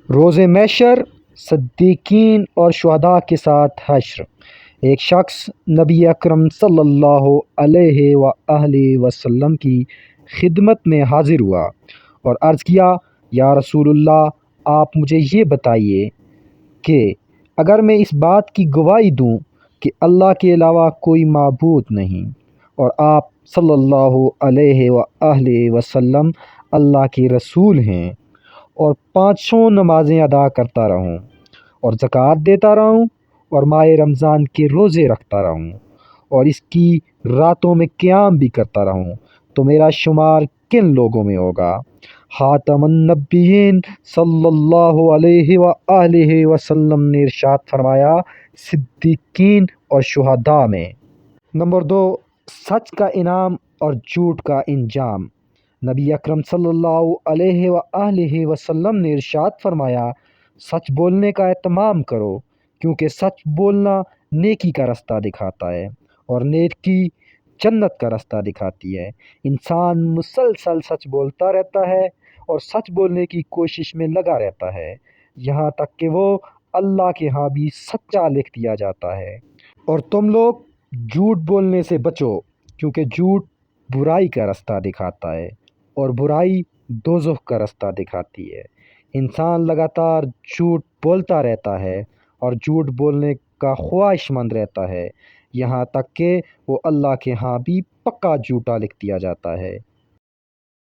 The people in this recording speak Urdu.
روز محشر صدیقین اور شہداء کے ساتھ حشر۔ ایک شخص نبی اکرم صلی اللہ علیہ وآلہ وسلم کی خدمت میں حاضر ہوا اور عرض کیا، یا رسول اللہ، آپ مجھے یہ بتائیے کہ اگر میں اس بات کی گواہی دوں کہ اللہ کے علاوہ کوئی معبود نہیں اور آپ صلی اللہ علیہ وآلہ وسلم اللہ کے رسول ہیں، اور پانچوں نمازیں ادا کرتا رہوں اور زکوٰۃ دیتا رہوں اور ماہ رمضان کے روزے رکھتا رہوں اور اس کی راتوں میں قیام بھی کرتا رہوں، تو میرا شمار کن لوگوں میں ہوگا؟ خاتم النبیین صلی اللہ علیہ وآلہ وسلم نے ارشاد فرمایا، صدیقین اور شہداء میں۔ نمبر 2، سچ کا انعام اور جھوٹ کا انجام۔ نبی اکرم صلی اللہ علیہ وآلہ وسلم نے ارشاد فرمایا، سچ بولنے کا اہتمام کرو، کیونکہ سچ بولنا نیکی کا رستہ دکھاتا ہے اور نیکی جنت کا رستہ دکھاتی ہے۔ انسان مسلسل سچ بولتا رہتا ہے اور سچ بولنے کی کوشش میں لگا رہتا ہے، یہاں تک کہ وہ اللہ کے ہاں بھی سچا لکھ دیا جاتا ہے۔ اور تم لوگ جھوٹ بولنے سے بچو، کیونکہ جھوٹ برائی کا رستہ دکھاتا ہے اور برائی دوزخ کا رستہ دکھاتی ہے۔ انسان لگاتار جھوٹ بولتا رہتا ہے اور جھوٹ بولنے کا خواہش مند رہتا ہے، یہاں تک کہ وہ اللہ کے ہاں بھی پکا جھوٹا لکھ دیا جاتا ہے۔